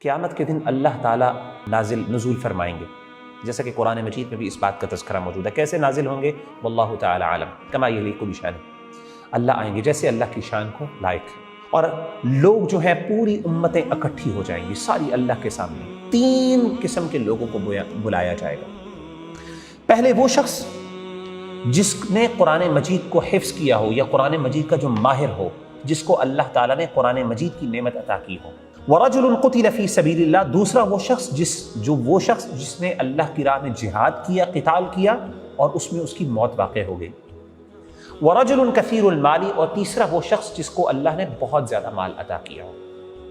قیامت کے دن اللہ تعالیٰ نزول فرمائیں گے، جیسا کہ قرآن مجید میں بھی اس بات کا تذکرہ موجود ہے۔ کیسے نازل ہوں گے؟ واللہ تعالی عالم کما یلیق بشانہ، اللہ آئیں گے جیسے اللہ کی شان کو لائق، اور لوگ جو ہیں پوری امتیں اکٹھی ہو جائیں گی ساری اللہ کے سامنے۔ 3 قسم کے لوگوں کو بلایا جائے گا۔ پہلے وہ شخص جس نے قرآن مجید کو حفظ کیا ہو یا قرآن مجید کا جو ماہر ہو، جس کو اللہ تعالیٰ نے قرآن مجید کی نعمت عطا کی ہو۔ وَرَجُلٌ قُتِلَ فِي سَبِيلِ اللَّهِ، دوسرا وہ شخص جس نے اللہ کی راہ میں جہاد کیا، قتال کیا، اور اس میں اس کی موت واقع ہو گئی۔ وَرَجُلٌ كَثِيرُ الْمَالِ، اور تیسرا وہ شخص جس کو اللہ نے بہت زیادہ مال عطا کیا ہو۔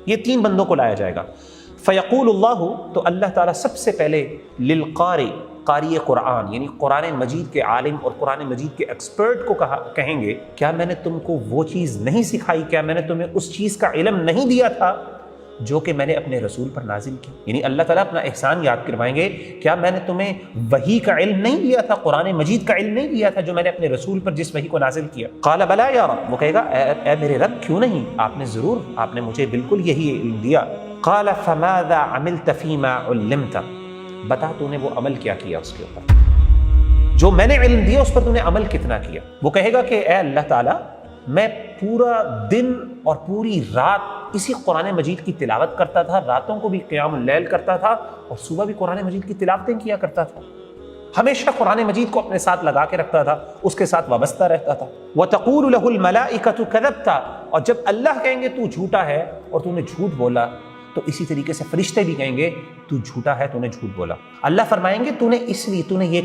یہ 3 بندوں کو لایا جائے گا۔ فَيَقُولُ اللَّهُ، تو اللہ تعالیٰ سب سے پہلے لِلْقَارِ، قاری قرآن یعنی قرآن مجید کے عالم اور قرآن مجید کے ایکسپرٹ کو کہیں گے، کیا میں نے تم کو وہ چیز نہیں سکھائی؟ کیا میں نے تمہیں اس چیز کا علم نہیں دیا تھا جو کہ میں نے اپنے رسول پر نازل کی؟ یعنی اللہ تعالیٰ اپنا احسان یاد کروائیں گے، کیا میں نے تمہیں وحی کا علم نہیں دیا تھا، قرآن مجید کا علم نہیں دیا تھا جو میں نے اپنے رسول پر جس وحی کو نازل کیا؟ قال بلا یا رب، وہ کہے گا اے میرے رب کیوں نہیں، آپ نے ضرور، آپ نے مجھے بالکل یہی علم دیا۔ قال فماذا عملت فيما علمت، بتا تو نے وہ عمل کیا کیا اس کے اوپر، جو میں نے علم دیا اس پر تو نے عمل کتنا کیا؟ وہ کہے گا کہ اے اللہ تعالیٰ، میں پورا دن اور پوری رات اسی قرآن مجید کی تلاوت کرتا تھا، راتوں کو بھی قیام اللیل کرتا تھا، اور صبح بھی قرآن مجید کی تلاوتیں کیا کرتا تھا، ہمیشہ قرآن مجید کو اپنے ساتھ لگا کے رکھتا تھا، اس کے ساتھ وابستہ رہتا تھا۔ وَتَقُولُ لَهُ الْمَلَائِكَةُ كَذَبْتَ، اور جب اللہ کہیں گے تو جھوٹا ہے اور تو نے جھوٹ بولا، تو اسی طریقے سے فرشتے بھی کہیں گے تو جھوٹا ہے، تو نے جھوٹ بولا۔ اللہ فرمائیں گے تو نے اس لیے، تو نے یہ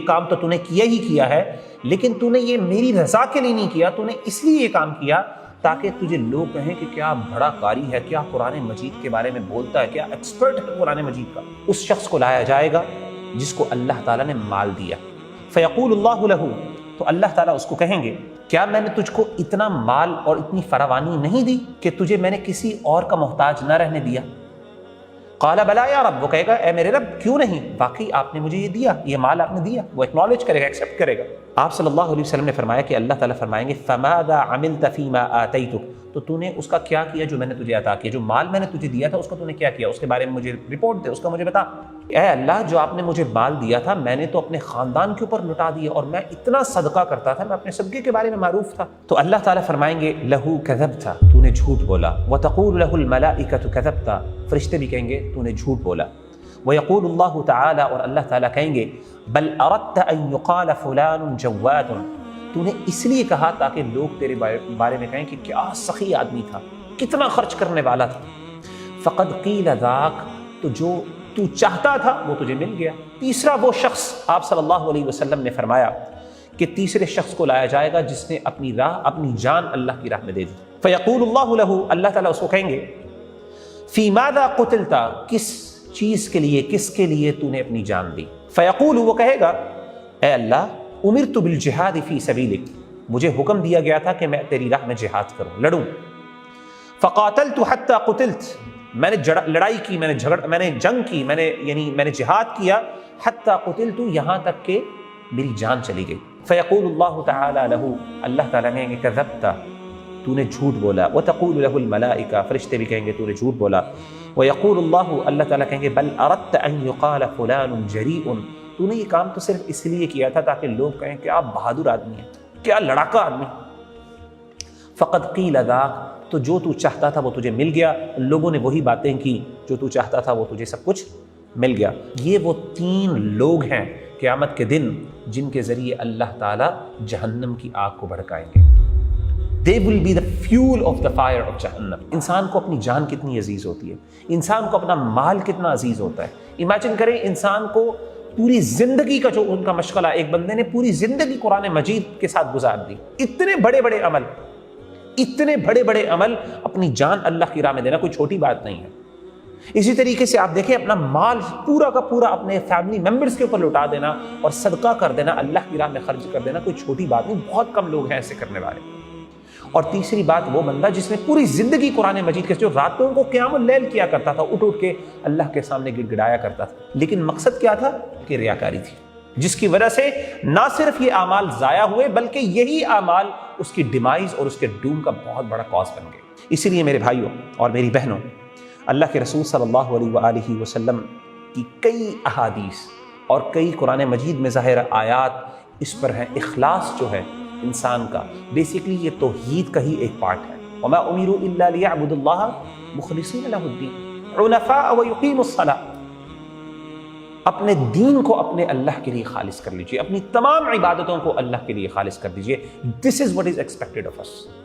کام تو نے کیا ہی کیا ہے، لیکن تو نے یہ میری رضا کے لیے نہیں کیا، تو نے اس لیے یہ کام کیا تاکہ تجھے لوگ کہیں کہ کیا بڑا قاری ہے، کیا قرآن مجید کے بارے میں بولتا ہے، کیا ایکسپرٹ ہے قرآن مجید کا۔ اس شخص کو لایا جائے گا جس کو اللہ تعالیٰ نے مال دیا۔ فیقول اللہ لہ، تو اللہ تعالیٰ اس کو کہیں گے، کیا میں نے تجھ کو اتنا مال اور اتنی فراوانی نہیں دی کہ تجھے میں نے کسی اور کا محتاج نہ رہنے دیا؟ قال بلا یا رب، وہ کہے گا اے میرے رب کیوں نہیں، واقعی آپ نے مجھے یہ دیا، یہ مال آپ نے دیا۔ وہ ایکنالج کرے گا، ایکسیپٹ کرے گا۔ آپ صلی اللہ علیہ وسلم نے فرمایا کہ اللہ تعالیٰ فرمائیں گے فماذا عملت فیما آتیتک، تو نے اس کا کیا کیا جو میں نے تجھے عطا کیا، جو مال میں نے تجھے دیا تھا اس کا تو نے کیا کیا، اس کے بارے میں مجھے رپورٹ دے، اس کا مجھے بتا۔ اے اللہ، جو آپ نے مجھے مال دیا تھا میں نے تو اپنے خاندان کے اوپر لٹا دیا، اور میں اتنا صدقہ کرتا تھا، میں اپنے صدقے کے بارے میں معروف تھا۔ تو اللہ تعالیٰ فرمائیں گے لہو کذبت، تو نے جھوٹ بولا۔ وتقول لہ الملائکۃ کذبت، فرشتے بھی کہیں گے تو نے جھوٹ بولا۔ ویقول اللہ تعالی، اور اللہ تعالیٰ کہیں گے بل اردت ان یقال فلان جواد، تو نے اس لیے کہا تاکہ لوگ تیرے بارے میں کہیں کہ کیا سخی آدمی تھا، کتنا خرچ کرنے والا تھا۔ فقد قیل ذاک، تو جو تو چاہتا تھا وہ تجھے مل گیا۔ تیسرا وہ شخص، آپ صلی اللہ علیہ وسلم نے فرمایا کہ تیسرے شخص کو لایا جائے گا جس نے اپنی جان اللہ کی راہ میں دے دی۔ فیقول اللہ لہ، اللہ تعالیٰ اس کو کہیں گے فی ماذا قتلت، کس چیز کے لیے، کس کے لیے تو نے اپنی جان دی؟ فیقول، وہ کہے گا اے اللہ امرت بالجہاد فی سبیلک، مجھے حکم دیا گیا تھا کہ میں تیری راہ میں جہاد کروں، لڑوں۔ فقاتلت حتی قتلت، میں نے لڑائی کی، میں نے جنگ کی، میں نے جہاد کیا، حتی قتلت، یہاں تک کہ میری جان چلی گئی۔ فیقول اللہ تعالی لہ، اللہ تعالیٰ کہیں گے کذبت، تو نے جھوٹ بولا۔ وتقول لہ الملائکہ، فرشتے بھی کہیں گے تو نے جھوٹ بولا۔ ویقول اللہ، اللہ تعالیٰ کہیں گے بل اردت ان یقال فلان جریء، تو نے یہ کام تو صرف اس لیے کیا تھا تاکہ لوگ کہیں کہ آپ بہادر آدمی ہیں، کیا لڑاکا آدمی۔ فقد قیل ذاک، تو جو تو چاہتا تھا وہ تجھے مل گیا، لوگوں نے وہی باتیں کی جو تو چاہتا تھا، وہ تجھے سب کچھ مل گیا۔ یہ وہ 3 لوگ ہیں قیامت کے دن جن کے ذریعے اللہ تعالیٰ جہنم کی آگ کو بھڑکائیں گے۔ They will be the fuel of the fire of جہنم۔ انسان کو اپنی جان کتنی عزیز ہوتی ہے، انسان کو اپنا مال کتنا عزیز ہوتا ہے۔ امیجن کریں انسان کو پوری زندگی کا جو ان کا مشغلہ، ایک بندے نے پوری زندگی قرآن مجید کے ساتھ گزار دی، اتنے بڑے بڑے عمل اپنی جان اللہ کی راہ میں دینا کوئی چھوٹی بات نہیں ہے۔ اسی طریقے سے آپ دیکھیں اپنا مال پورا کا پورا اپنے فیملی ممبرز کے اوپر لٹا دینا اور صدقہ کر دینا، اللہ کی راہ میں خرچ کر دینا کوئی چھوٹی بات نہیں، بہت کم لوگ ہیں ایسے کرنے والے۔ اور تیسری بات، وہ بندہ جس نے پوری زندگی قرآن مجید کے، جو راتوں کو قیام اللیل کیا کرتا تھا، اٹھ کے اللہ کے سامنے گڑ گڑایا کرتا تھا، لیکن مقصد کیا تھا کہ ریاکاری تھی، جس کی وجہ سے نہ صرف یہ اعمال ضائع ہوئے بلکہ یہی اعمال اس کی ڈیمائز اور اس کے ڈوم کا بہت بڑا کاز بن گئے۔ اسی لیے میرے بھائیوں اور میری بہنوں، اللہ کے رسول صلی اللہ علیہ وآلہ وسلم کی کئی احادیث اور کئی قرآن مجید میں ظاہر آیات اس پر ہیں۔ اخلاص جو ہے انسان کا، بیسیکلی یہ توحید کا ہی ایک پارٹ ہے۔ وما امروا الا ليعبدوا الله مخلصین له الدین حنفاء ويقیموا الصلاۃ۔ اپنے دین کو اپنے اللہ کے لیے خالص کر لیجئے، اپنی تمام عبادتوں کو اللہ کے لیے خالص کر دیجئے۔ This is what is expected of us۔